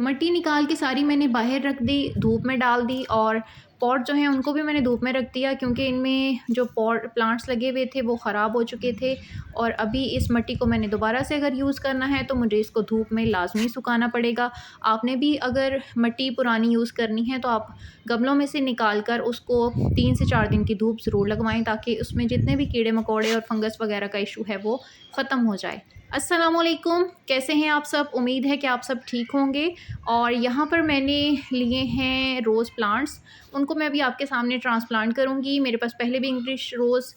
मट्टी निकाल के सारी मैंने बाहर रख दी, धूप में डाल दी और पॉट जो हैं उनको भी मैंने धूप में रख दिया क्योंकि इनमें जो पॉट प्लांट्स लगे हुए थे वो ख़राब हो चुके थे। और अभी इस मिट्टी को मैंने दोबारा से अगर यूज़ करना है तो मुझे इसको धूप में लाज़मी सुखाना पड़ेगा। आपने भी अगर मिट्टी पुरानी यूज़ करनी है तो आप गमलों में से निकाल कर उसको 3 से 4 दिन की धूप ज़रूर लगवाएँ ताकि उसमें जितने भी कीड़े-मकोड़े और फंगस वगैरह का इशू है वो ख़त्म हो जाए। अस्सलामुअलैकुम, कैसे हैं आप सब? उम्मीद है कि आप सब ठीक होंगे। और यहाँ पर मैंने लिए हैं रोज़ प्लांट्स, उनको मैं अभी आपके सामने ट्रांसप्लांट करूँगी। मेरे पास पहले भी इंग्लिश रोज़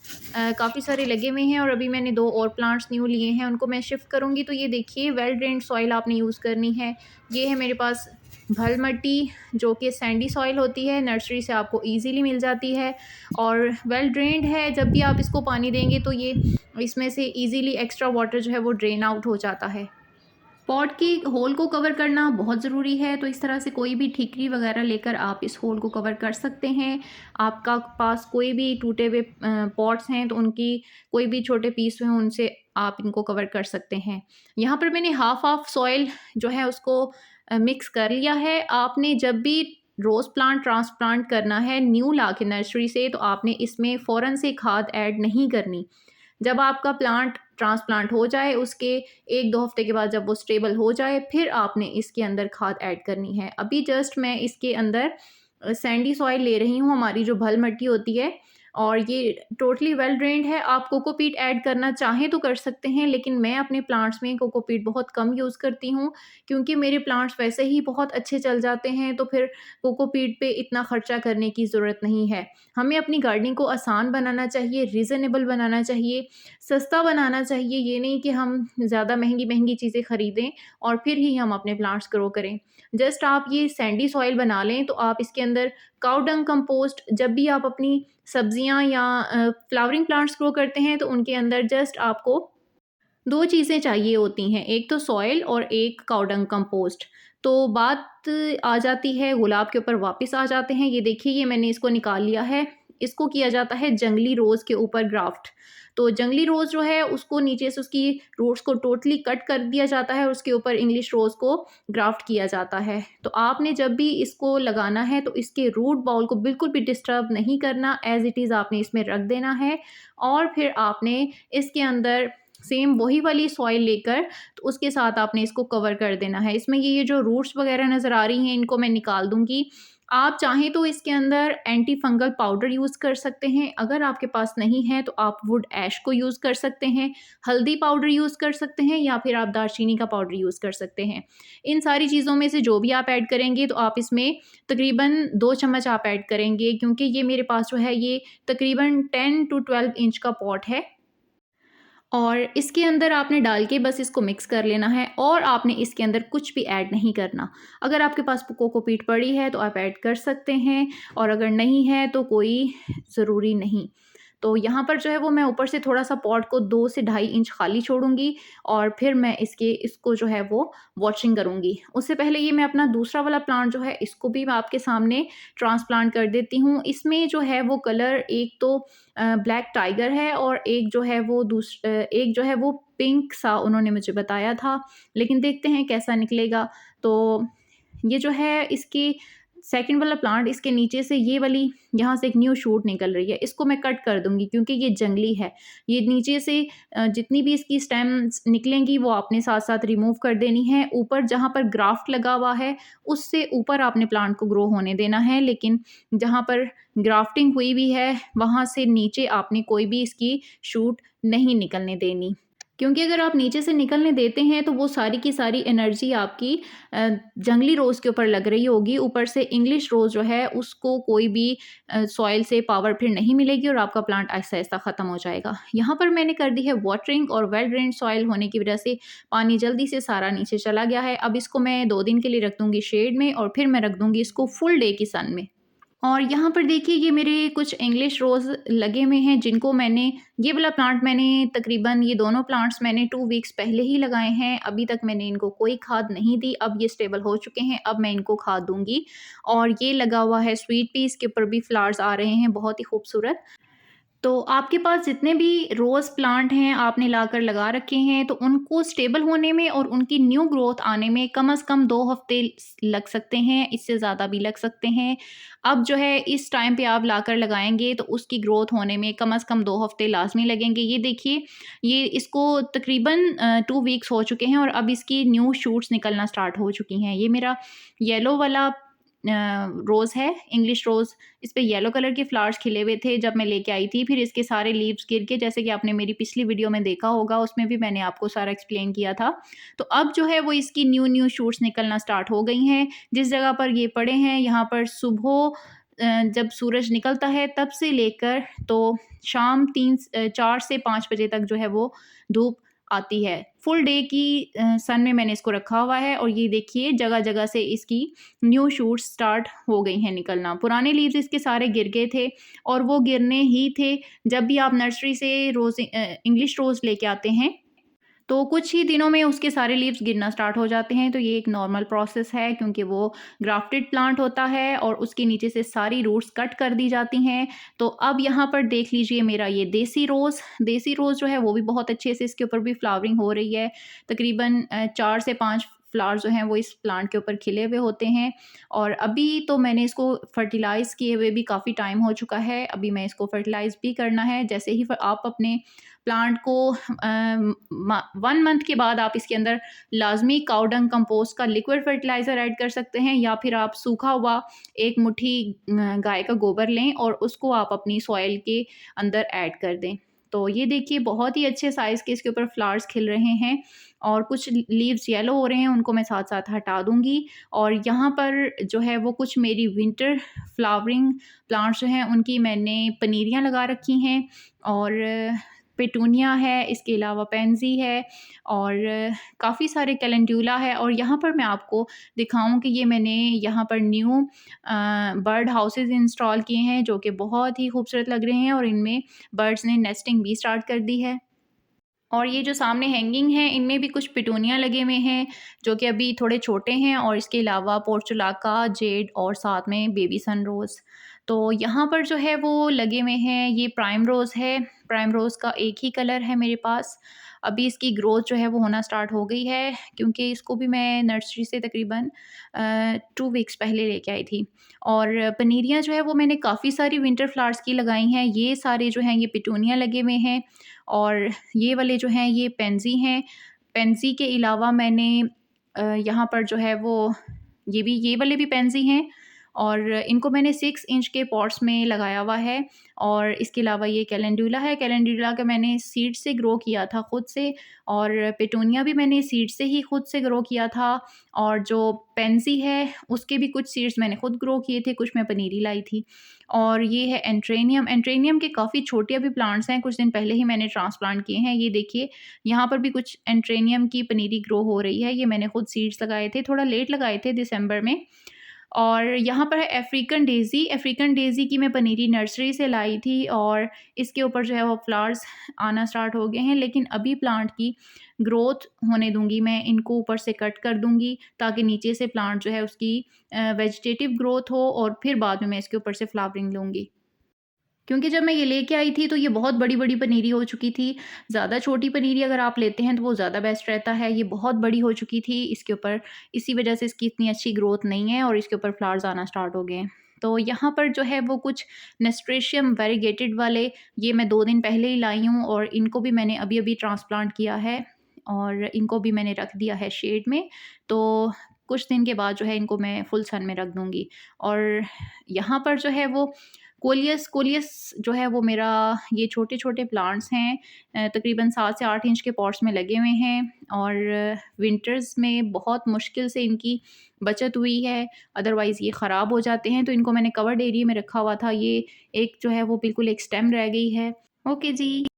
काफ़ी सारे लगे हुए हैं और अभी मैंने 2 और प्लांट्स न्यू लिए हैं, उनको मैं शिफ्ट करूँगी। तो ये देखिए वेल ड्रेन्ड सॉइल आपने यूज़ करनी है। ये है मेरे पास भल मिट्टी जो कि सैंडी सॉइल होती है, नर्सरी से आपको ईज़िली मिल जाती है और वेल ड्रेन्ड है। जब भी आप इसको पानी देंगे तो ये इसमें से ईज़िली एक्स्ट्रा वाटर जो है वो ड्रेन आउट हो जाता है। पॉट की होल को कवर करना बहुत ज़रूरी है, तो इस तरह से कोई भी ठीकरी वगैरह लेकर आप इस होल को कवर कर सकते हैं। आपका पास कोई भी टूटे हुए पॉट्स हैं तो उनकी कोई भी छोटे पीस हैं उनसे आप इनको कवर कर सकते हैं। यहाँ पर मैंने हाफ़ सॉइल जो है उसको मिक्स कर लिया है। आपने जब भी रोज़ प्लांट ट्रांसप्लांट करना है न्यू ला के नर्सरी से तो आपने इसमें फ़ौरन से खाद ऐड नहीं करनी। जब आपका प्लांट ट्रांसप्लांट हो जाए उसके 1-2 हफ्ते के बाद जब वो स्टेबल हो जाए फिर आपने इसके अंदर खाद ऐड करनी है। अभी जस्ट मैं इसके अंदर सैंडी सॉइल ले रही हूँ, हमारी जो भल मिट्टी होती है और ये टोटली वेल ड्रेन्ड है। आप कोकोपीट ऐड करना चाहें तो कर सकते हैं, लेकिन मैं अपने प्लांट्स में कोकोपीट बहुत कम यूज़ करती हूँ क्योंकि मेरे प्लांट्स वैसे ही बहुत अच्छे चल जाते हैं, तो फिर कोकोपीट पे इतना खर्चा करने की ज़रूरत नहीं है। हमें अपनी गार्डनिंग को आसान बनाना चाहिए, रीज़नेबल बनाना चाहिए, सस्ता बनाना चाहिए। ये नहीं कि हम ज़्यादा महँगी-महँगी चीज़ें खरीदें और फिर ही हम अपने प्लांट्स ग्रो करें। जस्ट आप ये सैंडी सॉइल बना लें तो आप इसके अंदर काऊ डंग कंपोस्ट, जब भी आप अपनी सब्जियाँ या फ्लावरिंग प्लांट्स ग्रो करते हैं तो उनके अंदर जस्ट आपको 2 चीज़ें चाहिए होती हैं, एक तो सॉइल और एक काऊ डंग कंपोस्ट। तो बात आ जाती है गुलाब के ऊपर, वापस आ जाते हैं। ये देखिए ये मैंने इसको निकाल लिया है। इसको किया जाता है जंगली रोज़ के ऊपर ग्राफ्ट। तो जंगली रोज़ जो है उसको नीचे से उसकी रूट्स को टोटली कट कर दिया जाता है और उसके ऊपर इंग्लिश रोज़ को ग्राफ्ट किया जाता है। तो आपने जब भी इसको लगाना है तो इसके रूट बाउल को बिल्कुल भी डिस्टर्ब नहीं करना, एज़ इट इज़ आपने इसमें रख देना है और फिर आपने इसके अंदर सेम वही वाली सॉइल लेकर तो उसके साथ आपने इसको कवर कर देना है। इसमें ये जो रूट्स वगैरह नज़र आ रही हैं इनको मैं निकाल दूँगी। आप चाहें तो इसके अंदर एंटी फंगल पाउडर यूज़ कर सकते हैं, अगर आपके पास नहीं है तो आप वुड ऐश को यूज़ कर सकते हैं, हल्दी पाउडर यूज़ कर सकते हैं या फिर आप दालचीनी का पाउडर यूज़ कर सकते हैं। इन सारी चीज़ों में से जो भी आप ऐड करेंगे तो आप इसमें तकरीबन 2 चम्मच आप ऐड करेंगे क्योंकि ये मेरे पास जो है ये तकरीबन 10 टू 12 इंच का पॉट है। और इसके अंदर आपने डाल के बस इसको मिक्स कर लेना है और आपने इसके अंदर कुछ भी ऐड नहीं करना। अगर आपके पास कोकोपीट पड़ी है तो आप ऐड कर सकते हैं और अगर नहीं है तो कोई ज़रूरी नहीं। तो यहाँ पर जो है वो मैं ऊपर से थोड़ा-सा पॉट को 2 से ढाई इंच खाली छोड़ूँगी और फिर मैं इसको जो है वो वॉशिंग करूँगी। उससे पहले ये मैं अपना दूसरा वाला प्लांट जो है इसको भी मैं आपके सामने ट्रांसप्लांट कर देती हूँ। इसमें जो है वो कलर एक तो ब्लैक टाइगर है और एक जो है वो पिंक सा उन्होंने मुझे बताया था, लेकिन देखते हैं कैसा निकलेगा। तो ये जो है इसकी सेकंड वाला प्लांट, इसके नीचे से ये वाली यहाँ से एक न्यू शूट निकल रही है, इसको मैं कट कर दूँगी क्योंकि ये जंगली है। ये नीचे से जितनी भी इसकी स्टेम्स निकलेंगी वो आपने साथ-साथ रिमूव कर देनी है। ऊपर जहाँ पर ग्राफ्ट लगा हुआ है, उससे ऊपर आपने प्लांट को ग्रो होने देना है, लेकिन जहाँ पर ग्राफ्टिंग हुई हुई है, वहाँ से नीचे आपने कोई भी इसकी शूट नहीं निकलने देनी। क्योंकि अगर आप नीचे से निकलने देते हैं तो वो सारी की सारी एनर्जी आपकी जंगली रोज़ के ऊपर लग रही होगी। ऊपर से इंग्लिश रोज़ जो है उसको कोई भी सॉइल से पावर फिर नहीं मिलेगी और आपका प्लांट आहिस्ता-आहिस्ता ख़त्म हो जाएगा। यहाँ पर मैंने कर दी है वाटरिंग और वेल ड्रेन्ड सॉइल होने की वज़ह से पानी जल्दी से सारा नीचे चला गया है। अब इसको मैं 2 दिन के लिए रख दूँगी शेड में और फिर मैं रख दूँगी इसको फुल डे की सन में। और यहाँ पर देखिए ये मेरे कुछ इंग्लिश रोज़ लगे हुए हैं जिनको मैंने, ये वाला प्लांट मैंने तकरीबन, ये दोनों प्लांट्स मैंने 2 वीक्स पहले ही लगाए हैं। अभी तक मैंने इनको कोई खाद नहीं दी। अब ये स्टेबल हो चुके हैं, अब मैं इनको खाद दूँगी। और ये लगा हुआ है स्वीट पी, इसके ऊपर भी फ्लावर्स आ रहे हैं बहुत ही खूबसूरत। तो आपके पास जितने भी रोज़ प्लांट हैं आपने लाकर लगा रखे हैं, तो उनको स्टेबल होने में और उनकी न्यू ग्रोथ आने में कम से कम 2 हफ़्ते लग सकते हैं, इससे ज़्यादा भी लग सकते हैं। अब जो है इस टाइम पे आप लाकर लगाएँगे तो उसकी ग्रोथ होने में कम से कम 2 हफ़्ते लाज़मी लगेंगे। ये देखिए, ये इसको तकरीबन 2 वीक्स हो चुके हैं और अब इसकी न्यू शूट्स निकलना स्टार्ट हो चुकी हैं। ये मेरा येलो वाला रोज़ है, इंग्लिश रोज़। इस पे येलो कलर के फ्लावर्स खिले हुए थे जब मैं लेके आई थी, फिर इसके सारे लीव्स गिर के, जैसे कि आपने मेरी पिछली वीडियो में देखा होगा, उसमें भी मैंने आपको सारा एक्सप्लेन किया था। तो अब जो है वो इसकी न्यू शूट्स निकलना स्टार्ट हो गई हैं। जिस जगह पर ये पड़े हैं यहाँ पर सुबह जब सूरज निकलता है तब से लेकर तो शाम 4 से 5 बजे तक जो है वो धूप आती है। फुल डे की सन में मैंने इसको रखा हुआ है और ये देखिए जगह-जगह से इसकी न्यू शूट्स स्टार्ट हो गई हैं निकलना। पुराने लीव्स इसके सारे गिर गए थे और वो गिरने ही थे। जब भी आप नर्सरी से इंग्लिश रोज़ लेके आते हैं, तो कुछ ही दिनों में उसके सारे लीव्स गिरना स्टार्ट हो जाते हैं। तो ये एक नॉर्मल प्रोसेस है क्योंकि वो ग्राफ्टेड प्लांट होता है और उसके नीचे से सारी रूट्स कट कर दी जाती हैं। तो अब यहाँ पर देख लीजिए मेरा ये देसी रोज़ जो है वो भी बहुत अच्छे से इसके ऊपर भी फ्लावरिंग हो रही है। तकरीबन 4 से 5 फ्लावर्स जो हैं वो इस प्लांट के ऊपर खिले हुए होते हैं और अभी तो मैंने इसको फर्टिलाइज़ किए हुए भी काफ़ी टाइम हो चुका है। अभी मैं इसको फर्टिलाइज़ भी करना है। जैसे ही फ आप अपने प्लांट को 1 मंथ के बाद आप इसके अंदर लाज़मी काऊ डंग कंपोस्ट का लिक्विड फर्टिलाइज़र ऐड कर सकते हैं या फिर आप सूखा हुआ 1 मुट्ठी गाय का गोबर लें और उसको आप अपनी सॉइल के अंदर ऐड कर दें। तो ये देखिए बहुत ही अच्छे साइज़ के इसके ऊपर फ्लावर्स खिल रहे हैं और कुछ लीव्स येलो हो रहे हैं, उनको मैं साथ-साथ हटा दूँगी। और यहाँ पर जो है वो कुछ मेरी विंटर फ्लावरिंग प्लांट्स जो हैं उनकी मैंने पनीरियाँ लगा रखी हैं और पेटूनिया है, इसके अलावा पेंज़ी है और काफ़ी सारे कैलेंडुला है। और यहाँ पर मैं आपको दिखाऊँ कि ये मैंने यहाँ पर न्यू बर्ड हाउसेज़ इंस्टॉल किए हैं जो कि बहुत ही खूबसूरत लग रहे हैं और इनमें बर्ड्स ने नेस्टिंग भी स्टार्ट कर दी है। और ये जो सामने हैंगिंग है इनमें भी कुछ पिटूनिया लगे हुए हैं जो कि अभी थोड़े छोटे हैं और इसके अलावा पोर्चुलाका, जेड और साथ में बेबी सन रोज़। तो यहाँ पर जो है वो लगे हुए हैं, ये प्राइम रोज़ है। प्राइम रोज़ का एक ही कलर है मेरे पास। अभी इसकी ग्रोथ जो है वो होना स्टार्ट हो गई है क्योंकि इसको भी मैं नर्सरी से तकरीबन 2 वीक्स पहले लेके आई थी। और पनीरियाँ जो है वो मैंने काफ़ी सारी विंटर फ्लावर्स की लगाई हैं। ये सारे जो हैं ये पिटूनिया लगे हुए हैं और ये वाले जो हैं ये पेंज़ी हैं। पेंज़ी के अलावा मैंने यहाँ पर जो है वो ये वाले भी पेंज़ी हैं और इनको मैंने 6 इंच के पॉट्स में लगाया हुआ है। और इसके अलावा ये कैलेंडुला है। कैलेंडुला का मैंने सीड से ग्रो किया था खुद से और पेटूनिया भी मैंने सीड से ही खुद से ग्रो किया था और जो पेंज़ी है उसके भी कुछ सीड्स मैंने खुद ग्रो किए थे, कुछ मैं पनीरी लाई थी। और ये है एंट्रेनियम। एंट्रेनियम के काफ़ी छोटे अभी प्लांट्स हैं, कुछ दिन पहले ही मैंने ट्रांसप्लांट किए हैं। ये देखिए यहाँ पर भी कुछ एंट्रेनियम की पनीरी ग्रो हो रही है। ये मैंने खुद सीड्स लगाए थे, थोड़ा लेट लगाए थे दिसंबर में। और यहाँ पर है अफ्रीकन डेज़ी। अफ्रीकन डेज़ी की मैं पनीरी नर्सरी से लाई थी और इसके ऊपर जो है वो फ्लावर्स आना स्टार्ट हो गए हैं, लेकिन अभी प्लांट की ग्रोथ होने दूँगी मैं, इनको ऊपर से कट कर दूँगी ताकि नीचे से प्लांट जो है उसकी वेजिटेटिव ग्रोथ हो और फिर बाद में मैं इसके ऊपर से फ्लावरिंग लूँगी। क्योंकि जब मैं ये लेके आई थी तो ये बहुत बड़ी-बड़ी पनीरी हो चुकी थी। ज़्यादा छोटी पनीरी अगर आप लेते हैं तो वो ज़्यादा बेस्ट रहता है। ये बहुत बड़ी हो चुकी थी इसके ऊपर, इसी वजह से इसकी इतनी अच्छी ग्रोथ नहीं है और इसके ऊपर फ्लावर्स आना स्टार्ट हो गए हैं। तो यहाँ पर जो है वो कुछ नेस्ट्रेशियम वेरीगेटेड वाले, ये मैं 2 दिन पहले ही लाई हूँ और इनको भी मैंने अभी-अभी ट्रांसप्लांट किया है और इनको भी मैंने रख दिया है शेड में। तो कुछ दिन के बाद जो है इनको मैं फुल सन में रख दूँगी। और यहाँ पर जो है वो कोलियस कोलियस जो है वो मेरा, ये छोटे-छोटे प्लांट्स हैं, तकरीबन 7 से 8 इंच के पॉट्स में लगे हुए हैं और विंटर्स में बहुत मुश्किल से इनकी बचत हुई है, अदरवाइज़ ये ख़राब हो जाते हैं। तो इनको मैंने कवर्ड एरिया में रखा हुआ था, ये एक जो है वो बिल्कुल एक स्टेम रह गई है। ओके जी।